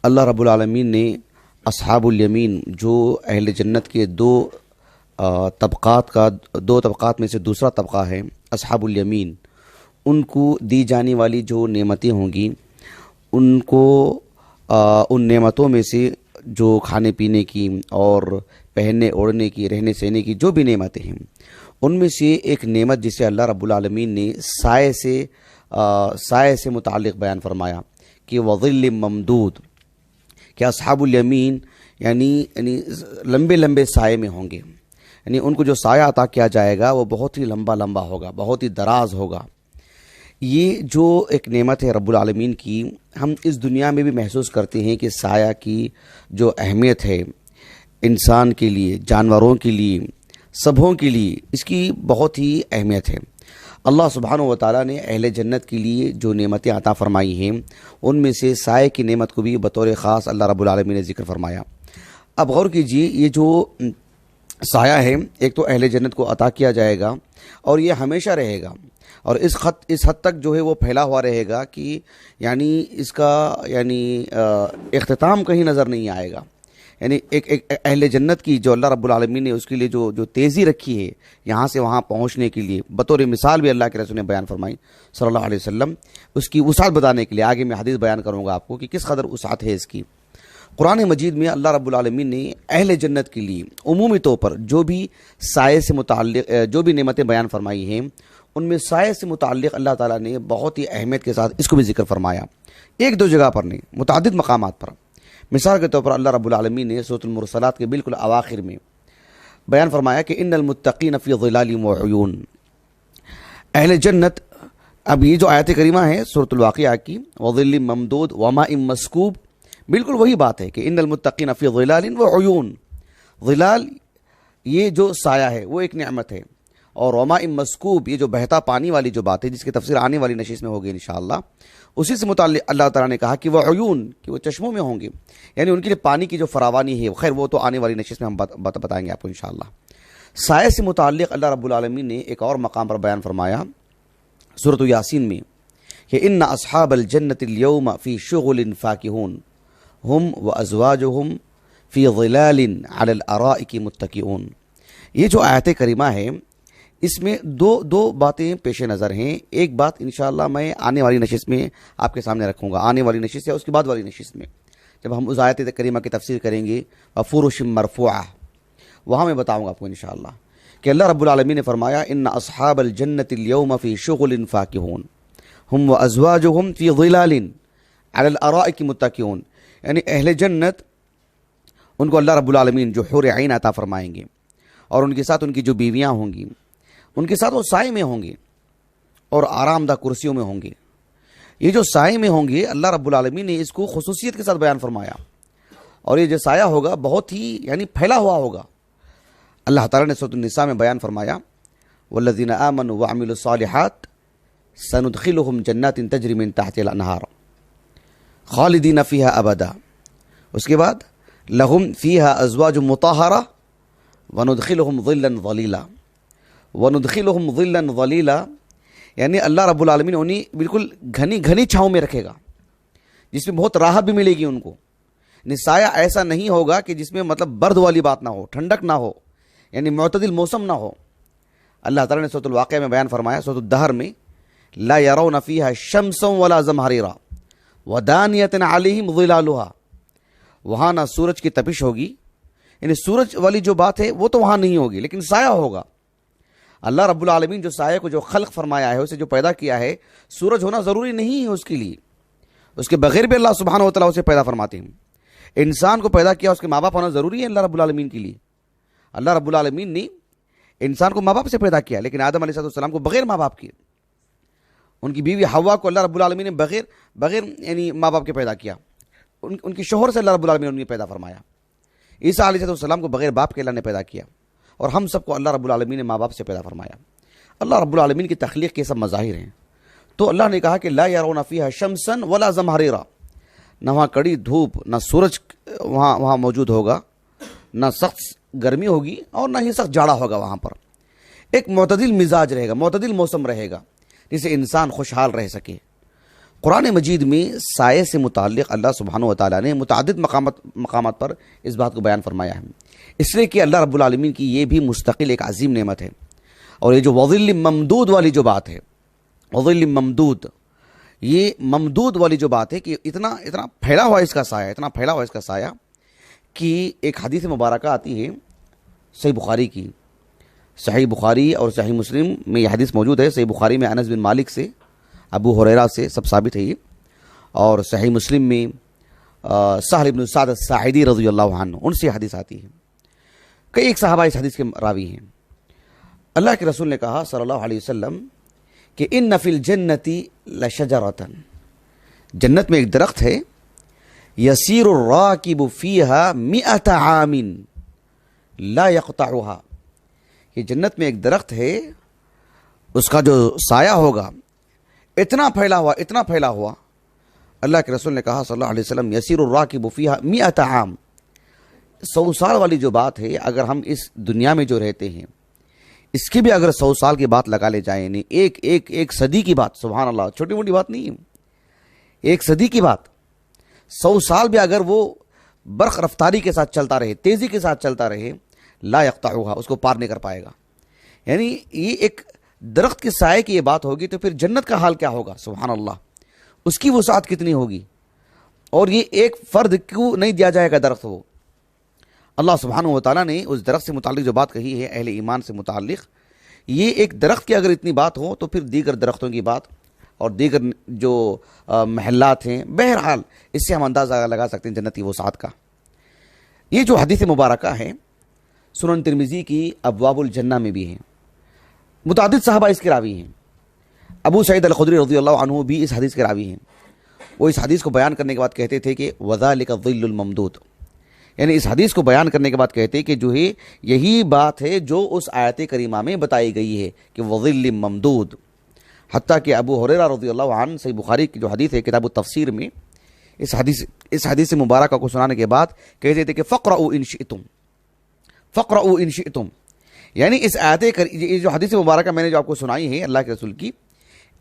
اللہ رب العالمین نے اصحاب الیمین جو اہل جنت کے دو طبقات میں سے دوسرا طبقہ ہے اصحاب الیمین، ان کو دی جانے والی جو نعمتیں ہوں گی ان کو ان نعمتوں میں سے جو کھانے پینے کی اور پہننے اوڑھنے کی رہنے سہنے کی جو بھی نعمتیں ہیں ان میں سے ایک نعمت جسے اللہ رب العالمین نے سائے سے متعلق بیان فرمایا کہ وظل ممدود، کہ اصحاب الیمین یعنی لمبے لمبے سائے میں ہوں گے، یعنی ان کو جو سایہ عطا کیا جائے گا وہ بہت ہی لمبا ہوگا، بہت ہی دراز ہوگا۔ یہ جو ایک نعمت ہے رب العالمین کی، ہم اس دنیا میں بھی محسوس کرتے ہیں کہ سایہ کی جو اہمیت ہے انسان کے لیے، جانوروں کے لیے، سبھوں کے لیے، اس کی بہت ہی اہمیت ہے۔ اللہ سبحانہ و تعالیٰ نے اہل جنت کے لیے جو نعمتیں عطا فرمائی ہیں ان میں سے سائے کی نعمت کو بھی بطور خاص اللہ رب العالمین نے ذکر فرمایا۔ اب غور کیجئے، یہ جو سایہ ہے ایک تو اہل جنت کو عطا کیا جائے گا اور یہ ہمیشہ رہے گا، اور اس حد تک جو ہے وہ پھیلا ہوا رہے گا کہ اس کا اختتام کہیں نظر نہیں آئے گا۔ یعنی ایک اہل جنت کی جو اللہ رب العالمین نے اس کے لیے جو تیزی رکھی ہے یہاں سے وہاں پہنچنے کے لیے، بطور مثال بھی اللہ کے رسول نے بیان فرمائی صلی اللہ علیہ وسلم، اس کی وسعت بتانے کے لیے آگے میں حدیث بیان کروں گا آپ کو کہ کس قدر وسعت ہے اس کی۔ قرآن مجید میں اللہ رب العالمین نے اہل جنت کے لیے عمومی طور پر جو بھی سائے سے متعلق جو بھی نعمتیں بیان فرمائی ہیں ان میں سائے سے متعلق اللہ تعالیٰ نے بہت ہی اہمیت کے ساتھ اس کو بھی ذکر فرمایا، ایک دو جگہ پر نہیں، متعدد مقامات پر۔ مثال کے طور پر اللہ رب العالمین نے سورۃ المرسلات کے بالکل اواخر میں بیان فرمایا کہ ان المتقین فی ظلال وعیون، اہل جنت۔ اب یہ جو آیت کریمہ ہے سورۃ الواقعہ کی، وظل ممدود وماء مسکوب، بالکل وہی بات ہے کہ ان المتقین فی ظلال وعیون۔ ظلال یہ جو سایہ ہے وہ ایک نعمت ہے، اور وماء مسکوب یہ جو بہتا پانی والی جو بات ہے جس کی تفسیر آنے والی نشست میں ہوگی انشاءاللہ، اسی سے متعلق اللہ تعالیٰ نے کہا کہ وہ عیون، کہ وہ چشموں میں ہوں گے، یعنی ان کے لیے پانی کی جو فراوانی ہے، خیر وہ تو آنے والی نشست میں ہم بتائیں گے آپ کو انشاءاللہ۔ سائے سے متعلق اللہ رب العالمین نے ایک اور مقام پر بیان فرمایا سورۃ یاسین میں کہ ان اصحاب الجنت اليوم فی شغل فاکہون ہم وازواجہم فی ظلال علی الارائک متکئون۔ یہ جو آیت کریمہ ہے اس میں دو باتیں پیش نظر ہیں۔ ایک بات انشاءاللہ میں آنے والی نشست میں آپ کے سامنے رکھوں گا، آنے والی نشست یا اس کے بعد والی نشست میں جب ہم اس آیت کریمہ کی تفسیر کریں گے وفرش مرفوعہ، وہاں میں بتاؤں گا آپ کو انشاءاللہ کہ اللہ رب العالمین نے فرمایا ان اصحاب الجنت اليوم فی شغل فاکہون ہم وازواجہم فی ظلال علی الارائک متکئون، یعنی اہل جنت ان کو اللہ رب العالمین جو حور عین عطا فرمائیں گے، اور ان کے ساتھ ان کی جو بیویاں ہوں گی ان کے ساتھ وہ سائے میں ہوں گے اور آرام دہ کرسیوں میں ہوں گے۔ یہ جو سائے میں ہوں گے اللہ رب العالمین نے اس کو خصوصیت کے ساتھ بیان فرمایا، اور یہ جو سایہ ہوگا بہت ہی پھیلا ہوا ہوگا۔ اللہ تعالیٰ نے سورۃ النساء میں بیان فرمایا والذین آمنوا وعملوا الصالحات سندخلهم جنات تجری من تحتها الانہار خالدین فیہا ابدا، اس کے بعد لہم فیہا ازواج مطہرہ وندخلهم ظلا ظلیلا، وندخلهم ظلا ظلیلا، یعنی اللہ رب العالمین انہیں بالکل گھنی چھاؤں میں رکھے گا جس میں بہت راحت بھی ملے گی ان کو۔ یعنی سایہ ایسا نہیں ہوگا کہ جس میں برد والی بات نہ ہو، ٹھنڈک نہ ہو، یعنی معتدل موسم نہ ہو۔ اللہ تعالیٰ نے سورۃ الواقعہ میں بیان فرمایا سورۃ الدہر میں لا یرون فیہا شمسا ولا زمہریرا ودانیۃ علیہم ظلالھا، وہاں نہ سورج کی تپش ہوگی، یعنی سورج والی جو بات ہے وہ تو وہاں نہیں ہوگی لیکن سایہ ہوگا۔ اللہ رب العالمین جو سایہ کو جو خلق فرمایا ہے، اسے جو پیدا کیا ہے، سورج ہونا ضروری نہیں ہے اس کے لیے، اس کے بغیر بھی اللہ سبحانہ و تعالیٰ اسے پیدا فرماتے ہیں۔ انسان کو پیدا کیا، اس کے ماں باپ ہونا ضروری ہے اللہ رب العالمین کے لیے۔ اللہ رب العالمین نے انسان کو ماں باپ سے پیدا کیا، لیکن آدم علیہ السلام کو بغیر ماں باپ کے، ان کی بیوی حوا کو اللہ رب العالمین نے بغیر ماں باپ کے پیدا کیا، ان کی شوہر سے اللہ رب العالمین نے پیدا فرمایا۔ عیسیٰ علیہ السلام کو بغیر باپ کے اللہ نے پیدا کیا، اور ہم سب کو اللہ رب العالمین نے ماں باپ سے پیدا فرمایا۔ اللہ رب العالمین کی تخلیق کے سب مظاہر ہیں، تو اللہ نے کہا کہ لا یرون فیہا شمسا ولا زمہریرا، نہ وہاں کڑی دھوپ نہ سورج وہاں موجود ہوگا، نہ سخت گرمی ہوگی اور نہ ہی سخت جاڑا ہوگا، وہاں پر ایک معتدل مزاج رہے گا، معتدل موسم رہے گا جس سے انسان خوشحال رہ سکے۔ قرآن مجید میں سائے سے متعلق اللہ سبحانہ و تعالیٰ نے متعدد مقامات پر اس بات کو بیان فرمایا ہے، اس لیے کہ اللہ رب العالمین کی یہ بھی مستقل ایک عظیم نعمت ہے۔ اور یہ جو وظل ممدود والی جو بات ہے، وظل ممدود، یہ ممدود والی جو بات ہے کہ اتنا پھیلا ہوا اس کا سایہ، اتنا پھیلا ہوا اس کا سایہ کہ ایک حدیث مبارکہ آتی ہے صحیح بخاری کی، صحیح بخاری اور صحیح مسلم میں یہ حدیث موجود ہے۔ صحیح بخاری میں انس بن مالک سے، ابو ہریرہ سے سب ثابت ہے یہ، اور صحیح مسلم میں سہل بن سعد الساعدی رضی اللہ عنہ، ان سے حدیث آتی ہے۔ کئی ایک صحابہ اس حدیث کے راوی ہیں۔ اللہ کے رسول نے کہا صلی اللہ علیہ وسلم کہ ان فی الجنت لشجرۃ، جنت میں ایک درخت ہے، یسیر الراکب فیہا 100 عام لا یقطعها، یہ جنت میں ایک درخت ہے، اس کا جو سایہ ہوگا اتنا پھیلا ہوا، اللہ کے رسول نے کہا صلی اللہ علیہ وسلم یسیر الراکب فیہا 100 عام، 100 سال والی جو بات ہے، اگر ہم اس دنیا میں جو رہتے ہیں اس کی بھی اگر 100 سال کی بات لگا لے جائیں، یعنی ایک صدی کی بات، سبحان اللہ، چھوٹی موٹی بات نہیں ہے، ایک صدی کی بات، 100 سال بھی اگر وہ برق رفتاری کے ساتھ چلتا رہے، تیزی کے ساتھ چلتا رہے، لا یقطعها، اس کو پار نہیں کر پائے گا۔ یعنی یہ ایک درخت کے سائے کی یہ بات ہوگی تو پھر جنت کا حال کیا ہوگا، سبحان اللہ، اس کی وسعت کتنی ہوگی، اور یہ ایک فرد کو نہیں دیا جائے گا درخت۔ وہ اللہ سبحانہ و تعالیٰ نے اس درخت سے متعلق جو بات کہی ہے اہل ایمان سے متعلق، یہ ایک درخت کی اگر اتنی بات ہو تو پھر دیگر درختوں کی بات اور دیگر جو محلات ہیں، بہرحال اس سے ہم اندازہ لگا سکتے ہیں جنت کی وسعت کا۔ یہ جو حدیث مبارکہ ہے سنن ترمذی کی ابواب الجنہ میں بھی ہیں، متعدد صحابہ اس کے راوی ہیں، ابو سعید الخدری رضی اللہ عنہ بھی اس حدیث کے راوی ہیں۔ وہ اس حدیث کو بیان کرنے کے بعد کہتے تھے کہ وذالک الظل الممدود، یعنی اس حدیث کو بیان کرنے کے بعد کہتے کہ جو ہے یہی بات ہے جو اس آیت کریمہ میں بتائی گئی ہے کہ وظل ممدود، حتیٰ کہ ابو ہریرہ رضی اللہ عنہ صحیح بخاری کی جو حدیث ہے کتاب التفسیر میں، اس حدیث مبارکہ کو سنانے کے بعد کہتے تھے کہ فقرؤوا ان شئتم، فقرؤوا ان شئتم، یعنی اس آیت یہ جو حدیث مبارکہ میں نے جو آپ کو سنائی ہے اللہ کے رسول کی،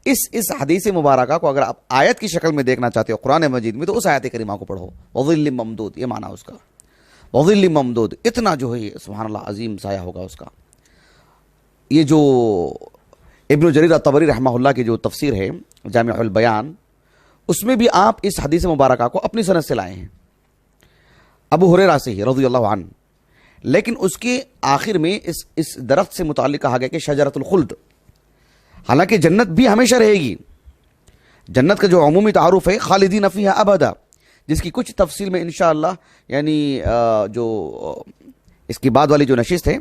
اس حدیث مبارکہ کو اگر آپ آیت کی شکل میں دیکھنا چاہتے ہو قرآن مجید میں تو اس آیت کریمہ کو پڑھو، وظل ممدود، یہ معنی اس کا، وظل ممدود، اتنا جو ہے سبحان اللہ عظیم سایہ ہوگا اس کا۔ یہ جو ابن جریر الطبری رحمہ اللہ کی جو تفسیر ہے جامع البیان، اس میں بھی آپ اس حدیث مبارکہ کو اپنی سند سے لائے ہیں، ابو ہریرہ سے ہی رضی اللہ عنہ، لیکن اس کے آخر میں اس درخت سے متعلق کہا گیا کہ شجرۃ الخلد، حالانکہ جنت بھی ہمیشہ رہے گی، جنت کا جو عمومی تعارف ہے خالدین فیہا ابدا، جس کی کچھ تفصیل میں انشاءاللہ یعنی جو اس کی بعد والی جو نشست ہے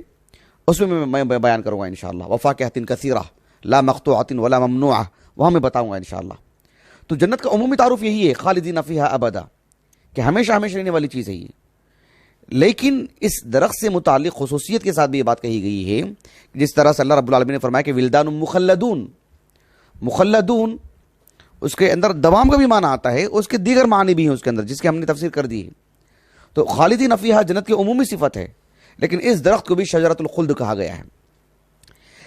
اس میں بیان کروں گا انشاءاللہ، وفاکہۃ کثیرہ لا مقطوعۃ ولا ممنوعہ، وہاں میں بتاؤں گا انشاءاللہ۔ تو جنت کا عمومی تعارف یہی ہے خالدین فیہا ابدا، کہ ہمیشہ ہمیشہ رہنے والی چیز ہے یہ، لیکن اس درخت سے متعلق خصوصیت کے ساتھ بھی یہ بات کہی گئی ہے، جس طرح سے اللہ رب العالمین نے فرمایا کہ ولدان مخلدون، مخلدون اس کے اندر دوام کا بھی معنی آتا ہے، اس کے دیگر معنی بھی ہیں اس کے اندر جس کی ہم نے تفسیر کر دی ہے۔ تو خالدین فیہا جنت کی عمومی صفت ہے، لیکن اس درخت کو بھی شجرۃ الخلد کہا گیا ہے۔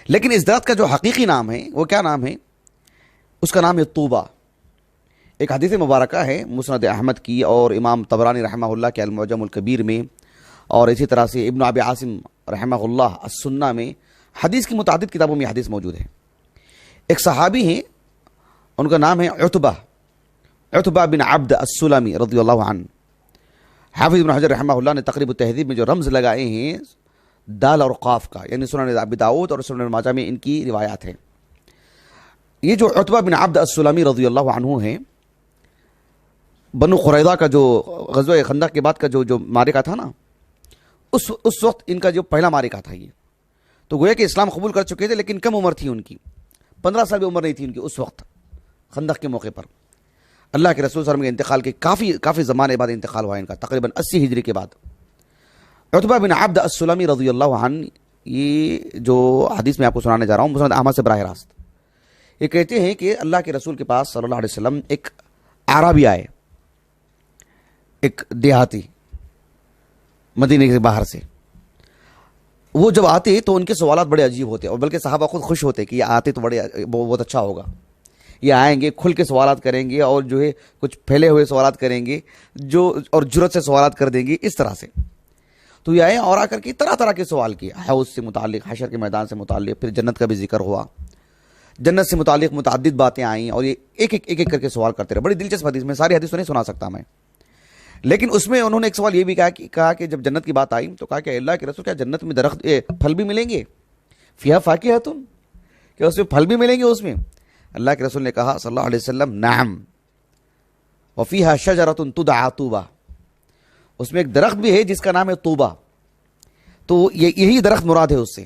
لیکن اس درخت کا جو حقیقی نام ہے وہ کیا نام ہے؟ اس کا نام ہے طوبہ۔ ایک حدیث مبارکہ ہے مسند احمد کی اور امام طبرانی رحمہ اللہ کے المعجم الکبیر میں، اور اسی طرح سے ابن ابی عاصم رحمہ اللہ السنہ میں، حدیث کی متعدد کتابوں میں حدیث موجود ہے۔ ایک صحابی ہیں، ان کا نام ہے عتبہ بن عبد السلمی رضی اللہ عنہ۔ حافظ ابن حجر رحمہ اللہ نے تقریب التہذیب میں جو رمز لگائے ہیں دال اور قاف کا، یعنی سنن ابی داؤد اور سنن ماجہ میں ان کی روایات ہیں۔ یہ جو عتبہ بن عبد السلمی رضی اللہ عنہ ہیں، بنو قریظہ کا جو غزوہ خندق کے بعد کا جو معرکہ تھا نا، اس وقت ان کا جو پہلا معرکہ تھا یہ، تو گویا کہ اسلام قبول کر چکے تھے لیکن کم عمر تھی ان کی، 15 سال بھی عمر نہیں تھی ان کی اس وقت خندق کے موقع پر۔ اللہ کے رسول صلی اللہ علیہ وسلم کے انتقال کے کافی زمانے بعد انتقال ہوا ان کا، تقریباً 80 ہجری کے بعد۔ عتبہ بن عبد السلمی رضی اللہ عنہ، یہ جو حدیث میں آپ کو سنانے جا رہا ہوں مسند احمد سے براہ راست، یہ کہتے ہیں کہ اللہ کے رسول کے پاس صلی اللہ علیہ وسلم ایک اعرابی آئے، ایک دیہاتی مدینے کے باہر سے۔ وہ جب آتے تو ان کے سوالات بڑے عجیب ہوتے، اور بلکہ صحابہ خود خوش ہوتے کہ یہ آتے تو بہت اچھا ہوگا، یہ آئیں گے کھل کے سوالات کریں گے اور جو ہے کچھ پھیلے ہوئے سوالات کریں گے جو اور جرت سے سوالات کر دیں گے اس طرح سے. تو یہ آئے اور آ کر کے طرح طرح کے سوال کیے, حوض سے متعلق, حشر کے میدان سے متعلق, پھر جنت کا بھی ذکر ہوا, جنت سے متعلق متعدد باتیں آئیں اور یہ ایک ایک کر کے سوال کرتے رہے. بڑی دلچسپ حدیث, میں ساری حدیث تو نہیں سنا سکتا میں, لیکن اس میں انہوں نے ایک سوال یہ بھی کہا کہ جب جنت کی بات آئی تو کہا کہ اللہ کے رسول کیا جنت میں درخت پھل بھی ملیں گے؟ فیہا فاکہۃ, کیا اس میں پھل بھی ملیں گے اس میں؟ اللہ کے رسول نے کہا صلی اللہ علیہ وسلم نعم وفیہا شجرۃ تدعی طوبیٰ, اس میں ایک درخت بھی ہے جس کا نام ہے طوبیٰ, تو یہی درخت مراد ہے اس سے.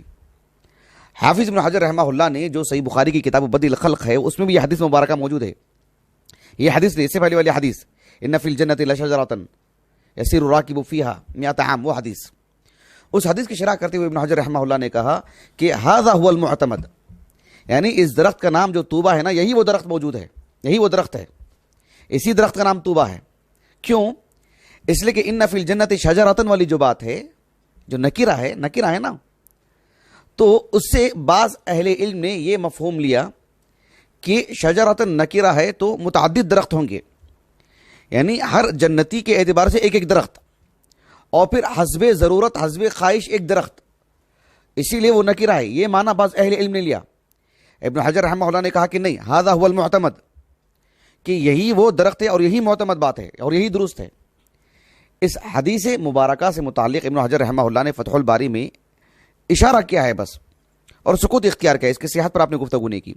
حافظ ابن حجر رحمہ اللہ نے جو صحیح بخاری کی کتاب بدیع الخلق ہے اس میں بھی یہ حدیث مبارکہ موجود ہے. یہ حدیث نہیں, اس سے پہلے والی حدیث ان فی الجنۃ لشجرۃ یسیر الراکب فیہا مئۃ عام, وہ حدیث. اس حدیث کی شرح کرتے ہوئے ابن حجر رحمہ اللہ نے کہا کہ ھذا ھو المعتمد, یعنی اس درخت کا نام جو طوبیٰ ہے نا, یہی وہ درخت موجود ہے, یہی وہ درخت ہے, اسی درخت کا نام طوبیٰ ہے. کیوں؟ اس لیے کہ ان فی الجنۃ شجرۃ والی جو بات ہے, جو نکرہ ہے نا, تو اس سے بعض اہل علم نے یہ مفہوم لیا کہ شجرۃ نکرہ ہے تو متعدد درخت ہوں گے, یعنی ہر جنتی کے اعتبار سے ایک ایک درخت, اور پھر حسب ضرورت حسب خواہش ایک درخت, اسی لیے وہ نکرہ ہے. یہ معنی بعض اہل علم نے لیا. ابن حجر رحمہ اللہ نے کہا کہ نہیں, ھذا ھو المعتمد, کہ یہی وہ درخت ہے اور یہی معتمد بات ہے اور یہی درست ہے. اس حدیث مبارکہ سے متعلق ابن حجر رحمہ اللہ نے فتح الباری میں اشارہ کیا ہے بس, اور سکوت اختیار کیا ہے, اس کی صحت پر آپ نے گفتگو نہیں کی.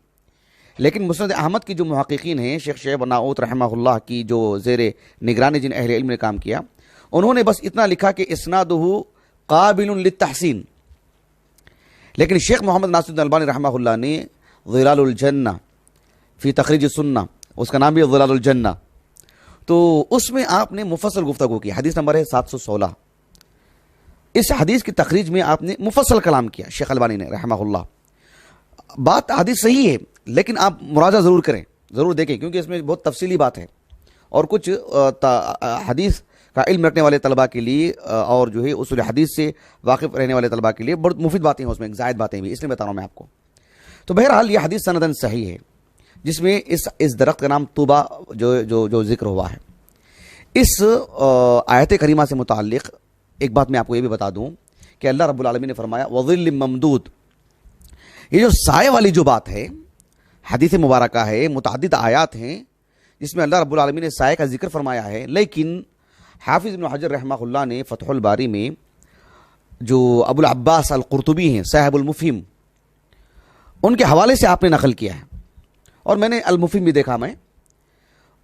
لیکن مسند احمد کی جو محققین ہیں, شیخ شعیب ناؤت رحمہ اللہ کی جو زیر نگرانی جن اہل علم نے کام کیا, انہوں نے بس اتنا لکھا کہ اسنادہ قابل للتحسین. لیکن شیخ محمد ناصر الدین البانی رحمہ اللہ نے ظلال الجنہ فی تخریج السنہ, اس کا نام بھی ظلال الجنہ, تو اس میں آپ نے مفصل گفتگو کی. حدیث نمبر ہے 716. اس حدیث کی تخریج میں آپ نے مفصل کلام کیا شیخ البانی نے رحمہ اللہ. بات حدیث صحیح ہے, لیکن آپ مراجعہ ضرور کریں, ضرور دیکھیں, کیونکہ اس میں بہت تفصیلی بات ہے, اور کچھ حدیث کا علم رکھنے والے طلباء کے لیے اور جو ہے اصول حدیث سے واقف رہنے والے طلباء کے لیے بہت مفید باتیں ہیں اس میں, زائد باتیں بھی, اس لیے بتا رہا ہوں میں آپ کو. تو بہرحال یہ حدیث سندن صحیح ہے جس میں اس درخت کا نام طوبیٰ جو ذکر ہوا ہے. اس آیت کریمہ سے متعلق ایک بات میں آپ کو یہ بھی بتا دوں کہ اللہ رب العالمین نے فرمایا وظل ممدود. یہ جو سائے والی جو بات ہے, حدیث مبارکہ ہے, متعدد آیات ہیں جس میں اللہ رب العالمین نے سائے کا ذکر فرمایا ہے, لیکن حافظ ابن حجر رحمہ اللہ نے فتح الباری میں جو ابو العباس القرطبی ہیں صاحب المفہم, ان کے حوالے سے آپ نے نقل کیا ہے, اور میں نے المفہم بھی دیکھا. میں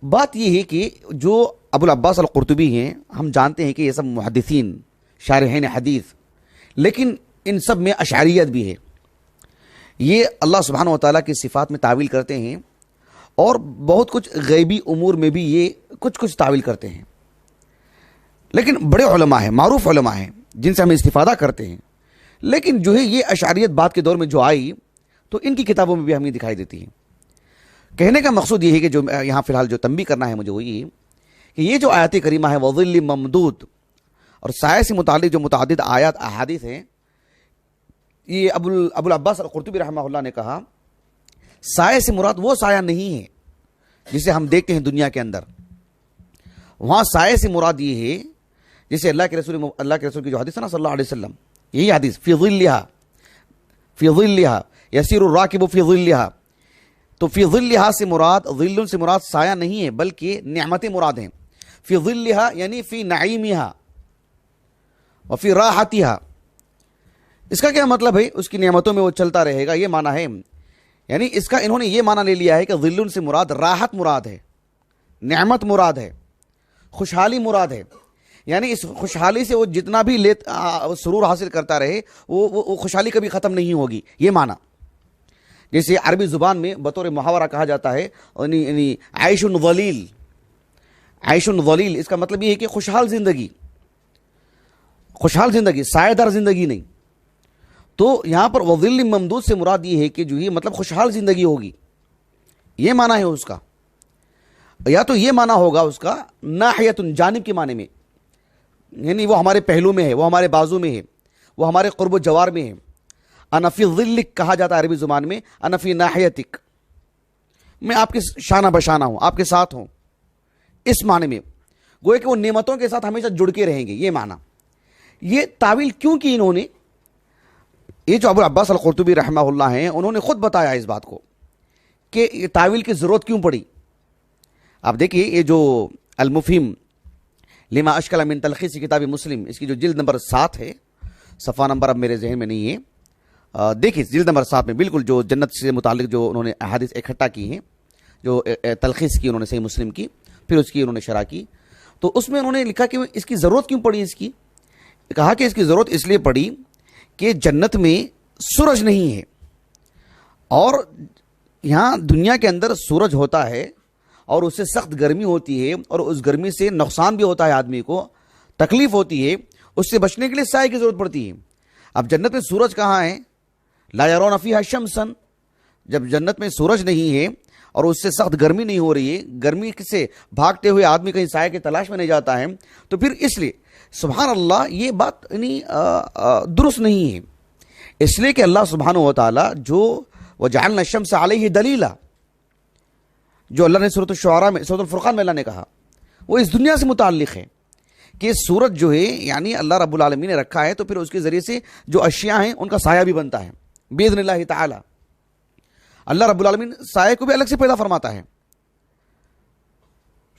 بات یہ ہے کہ جو ابو العباس القرطبی ہیں, ہم جانتے ہیں کہ یہ سب محدثین شارحین حدیث, لیکن ان سب میں اشعریت بھی ہے. یہ اللہ سبحانہ و تعالیٰ کی صفات میں تعویل کرتے ہیں, اور بہت کچھ غیبی امور میں بھی یہ کچھ تعویل کرتے ہیں. لیکن بڑے علماء ہیں, معروف علماء ہیں جن سے ہم استفادہ کرتے ہیں, لیکن جو ہے یہ اشعریت بات کے دور میں جو آئی تو ان کی کتابوں میں بھی ہمیں دکھائی دیتی ہے. کہنے کا مقصود یہ ہے کہ جو یہاں فی الحال جو تنبیہ کرنا ہے مجھے وہ یہ کہ یہ جو آیت کریمہ ہے وظل ممدود, اور سائے سے متعلق جو متعدد آیات احادیث ہیں, یہ ابو العباس القرطبی رحمہ اللہ نے کہا سائے سے مراد وہ سایہ نہیں ہے جسے ہم دیکھتے ہیں دنیا کے اندر. وہاں سائے سے مراد یہ ہے جسے اللہ کے رسول کی جو حدیث ہے نا صلی اللہ علیہ وسلم, یہی حدیث فی ظلھا یسیر الراکب فی ظلھا, تو فی ظلھا سے مراد, ظل سے مراد سایہ نہیں ہے بلکہ نعمتیں مراد ہیں. فی ظلھا یعنی فی نعیمھا وفی راحتھا. اس کا کیا مطلب ہے؟ اس کی نعمتوں میں وہ چلتا رہے گا, یہ معنی ہے. یعنی اس کا انہوں نے یہ معنی لے لیا ہے کہ ظل سے مراد راحت مراد ہے, نعمت مراد ہے, خوشحالی مراد ہے. یعنی اس خوشحالی سے وہ جتنا بھی سرور حاصل کرتا رہے وہ خوشحالی کبھی ختم نہیں ہوگی, یہ معنی. جیسے عربی زبان میں بطور محاورہ کہا جاتا ہے یعنی عیش ظلیل. عیش ظلیل اس کا مطلب یہ ہے کہ خوشحال زندگی, سایہ دار زندگی نہیں. تو یہاں پر وظل ممدود سے مراد یہ ہے کہ جو یہ مطلب خوشحال زندگی ہوگی, یہ معنی ہے اس کا. یا تو یہ معنی ہوگا اس کا ناحیت جانب کے معنی میں, یعنی وہ ہمارے پہلو میں ہے, وہ ہمارے بازو میں ہے, وہ ہمارے قرب و جوار میں ہے. انا فی ظلک کہا جاتا ہے عربی زبان میں, انا فی ناحیتک, میں آپ کے شانہ بشانہ ہوں، آپ کے ساتھ ہوں، اس معنی میں گویا کہ وہ نعمتوں کے ساتھ ہمیشہ جڑ کے رہیں گے، یہ معنی۔ یہ تعویل کیوں کی انہوں نے؟ یہ جو ابو العباس القرطبی رحمہ اللہ ہیں، انہوں نے خود بتایا اس بات کو کہ یہ تعویل کی ضرورت کیوں پڑی۔ آپ دیکھیے یہ جو المفہم لما اشکل من تلخیص کتاب مسلم، اس کی جو جلد نمبر 7 ہے، صفحہ نمبر اب میرے ذہن میں نہیں ہے، دیکھیے جلد نمبر 7 میں بالکل جو جنت سے متعلق جو انہوں نے احادیث اکٹھا کی ہیں، جو تلخیص کی انہوں نے صحیح مسلم کی، پھر اس کی انہوں نے شرح کی، تو اس میں انہوں نے لکھا کہ اس کی ضرورت کیوں پڑی۔ اس کی کہا کہ اس کی ضرورت اس لیے پڑی کہ جنت میں سورج نہیں ہے، اور یہاں دنیا کے اندر سورج ہوتا ہے اور اس سے سخت گرمی ہوتی ہے، اور اس گرمی سے نقصان بھی ہوتا ہے، آدمی کو تکلیف ہوتی ہے، اس سے بچنے کے لیے سائے کی ضرورت پڑتی ہے۔ اب جنت میں سورج کہاں ہے؟ لا يرون فيها شمسا، جب جنت میں سورج نہیں ہے اور اس سے سخت گرمی نہیں ہو رہی ہے، گرمی سے بھاگتے ہوئے آدمی کہیں سائے کی تلاش میں نہیں جاتا ہے، تو پھر اس لیے سبحان اللہ یہ بات درست نہیں ہے، اس لیے کہ اللہ سبحانہ و تعالی جو وجعلنا الشمس علیہ دلیلا، جو اللہ نے سورۃ الشعراء میں، سورۃ الفرقان میں اللہ نے کہا، وہ اس دنیا سے متعلق ہے کہ سورج جو ہے یعنی اللہ رب العالمین نے رکھا ہے، تو پھر اس کے ذریعے سے جو اشیاء ہیں ان کا سایہ بھی بنتا ہے باذن اللہ تعالی۔ اللہ رب العالمین سایہ کو بھی الگ سے پیدا فرماتا ہے،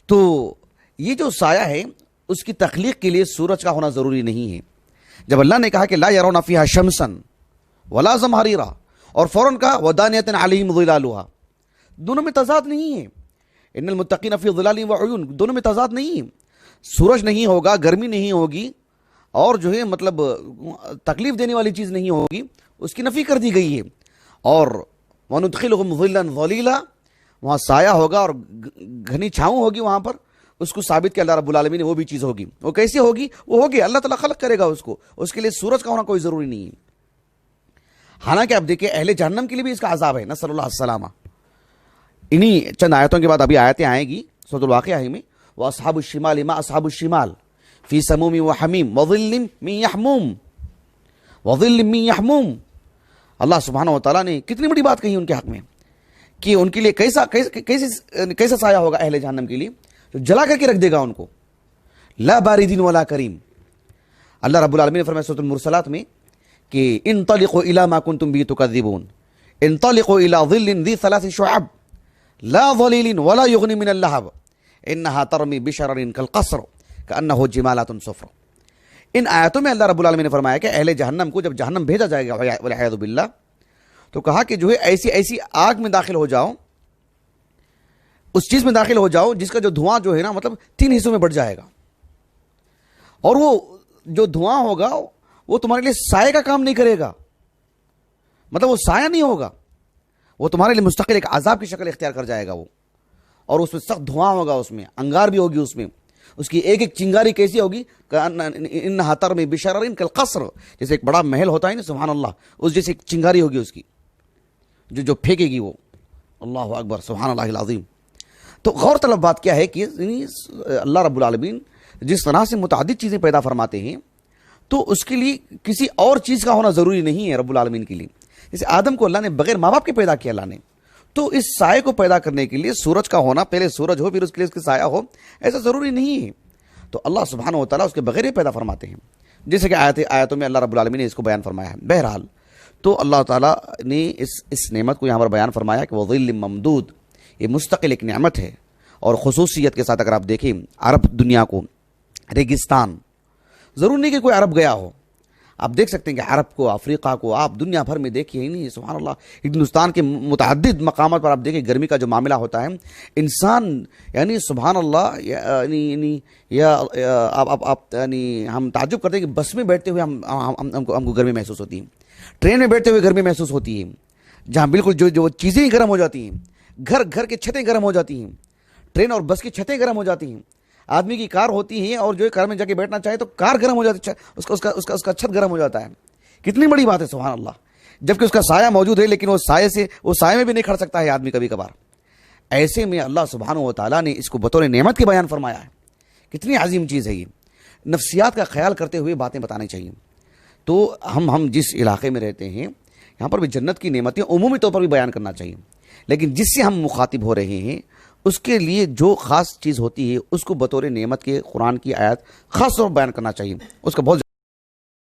تو یہ جو سایہ ہے اس کی تخلیق کے لیے سورج کا ہونا ضروری نہیں ہے۔ جب اللہ نے کہا کہ لا يرون فيها شمسا ولا زمهريرا، اور فوراً کہا ودانیة علیہم ظلالها، دونوں میں تضاد نہیں ہے۔ ان المتقین فی ظلال وعیون، دونوں میں تضاد نہیں ہے۔ سورج نہیں ہوگا، گرمی نہیں ہوگی، اور جو ہے مطلب تکلیف دینے والی چیز نہیں ہوگی، اس کی نفی کر دی گئی ہے۔ اور وندخلہم ظلا ظلیلا، وہاں سایہ ہوگا اور گھنی چھاؤں ہوگی وہاں پر، اس کو ثابت کہ اللہ رب العالمین نے وہ بھی چیز ہوگی۔ وہ کیسے ہوگی؟ وہ ہوگی، اللہ تعالیٰ خلق کرے گا اس کو، اس کے لیے سورج کا ہونا کوئی ضروری نہیں ہے۔ حالانکہ آپ دیکھیں اہل جہنم کے لیے بھی اس کا عذاب ہے، نسأل اللہ السلامہ۔ انہی چند آیتوں کے بعد ابھی آیتیں آئیں گی سورۃ الواقعہ میں، وَأَصْحَابُ الشِّمَالِ مَا أَصْحَابُ الشِّمَالِ فِي سَمُومٍ وَحَمِيمٍ وَظِلٍّ مِّن يَحْمُومٍ، وَظِلٍّ مِّن يَحْمُومٍ۔ اللہ سبحانہ و تعالیٰ نے کتنی بڑی بات کہی ان کے حق میں کہ ان کے لیے کیسا سایہ ہوگا اہل جہنم کے لیے، جو جلا کر کے رکھ دے گا ان کو، لا باردین ولا کریم۔ اللہ رب العالمین نے فرمایا سورۃ المرسلات میں کہ انطلقوا الی ما کنتم به تکذبون، انطلقوا الی ظل ذی ثلاث شعب لا ظلیل ولا یغنی من اللہب انہا ترمی بشرر کالقصر کانہ جمالات صفر۔ ان آیتوں میں اللہ رب العالمین نے فرمایا کہ اہل جہنم کو جب جہنم بھیجا جائے گا والعیاذ باللہ، تو کہا کہ جو ہے ایسی آگ میں داخل ہو جاؤ، اس چیز میں داخل ہو جاؤ جس کا جو دھواں جو ہے نا مطلب 3 حصوں میں بٹ جائے گا، اور وہ جو دھواں ہوگا وہ تمہارے لیے سائے کا کام نہیں کرے گا، مطلب وہ سایہ نہیں ہوگا، وہ تمہارے لیے مستقل ایک عذاب کی شکل اختیار کر جائے گا وہ، اور اس میں سخت دھواں ہوگا، اس میں انگار بھی ہوگی، اس میں اس کی ایک ایک چنگاری کیسی ہوگی، انہا ترمی بشرر کالقصر، جیسے ایک بڑا محل ہوتا ہے نا، سبحان اللہ، اس جیسے ایک چنگاری ہوگی اس کی جو پھینکے گی وہ، اللہ اکبر سبحان اللہ العظیم۔ تو غور طلب بات کیا ہے کہ اللہ رب العالمین جس طرح سے متعدد چیزیں پیدا فرماتے ہیں، تو اس کے لیے کسی اور چیز کا ہونا ضروری نہیں ہے رب العالمین کے لیے۔ جیسے آدم کو اللہ نے بغیر ماں باپ کے پیدا کیا اللہ نے، تو اس سائے کو پیدا کرنے کے لیے سورج کا ہونا، پہلے سورج ہو پھر اس کے لیے اس کے سایہ ہو، ایسا ضروری نہیں ہے۔ تو اللہ سبحانہ و تعالیٰ اس کے بغیر ہی پیدا فرماتے ہیں، جیسے کہ آیتوں میں اللہ رب العالمین نے اس کو بیان فرمایا ہے۔ بہرحال تو اللہ تعالیٰ نے اس نعمت کو یہاں پر بیان فرمایا کہ وہ ظل ممدود، یہ مستقل ایک نعمت ہے، اور خصوصیت کے ساتھ اگر آپ دیکھیں عرب دنیا کو، ریگستان، ضرور نہیں کہ کوئی عرب گیا ہو، آپ دیکھ سکتے ہیں کہ عرب کو، افریقہ کو آپ دنیا بھر میں دیکھیے ہی نہیں، سبحان اللہ، ہندوستان کے متعدد مقامات پر آپ دیکھیں گرمی کا جو معاملہ ہوتا ہے، انسان یعنی سبحان اللہ، یعنی ہم تعجب کرتے ہیں کہ بس میں بیٹھتے ہوئے ہم کو گرمی محسوس ہوتی ہے، ٹرین میں بیٹھتے ہوئے گرمی محسوس ہوتی ہے، جہاں بالکل جو چیزیں گرم ہو جاتی ہیں، گھر کی چھتیں گرم ہو جاتی ہیں، ٹرین اور بس کی چھتیں گرم ہو جاتی ہیں، آدمی کی کار ہوتی ہے اور جو کار میں جا کے بیٹھنا چاہے تو کار گرم ہو جاتی ہے، اس کا چھت گرم ہو جاتا ہے۔ کتنی بڑی بات ہے سبحان اللہ، جبکہ اس کا سایہ موجود ہے، لیکن وہ سایہ میں بھی نہیں کھڑ سکتا ہے آدمی کبھی کبھار۔ ایسے میں اللہ سبحانہ و تعالیٰ نے اس کو بطور نعمت کے بیان فرمایا ہے، کتنی عظیم چیز ہے یہ۔ نفسیات کا خیال کرتے ہوئے باتیں بتانی چاہیے۔ تو ہم جس علاقے میں رہتے ہیں یہاں پر بھی جنت کی نعمتیں عمومی طور پر بھی بیان کرنا چاہیے، لیکن جس سے ہم مخاطب ہو رہے ہیں اس کے لیے جو خاص چیز ہوتی ہے اس کو بطور نعمت کے قرآن کی آیات خاص طور پر بیان کرنا چاہیے، اس کا بہت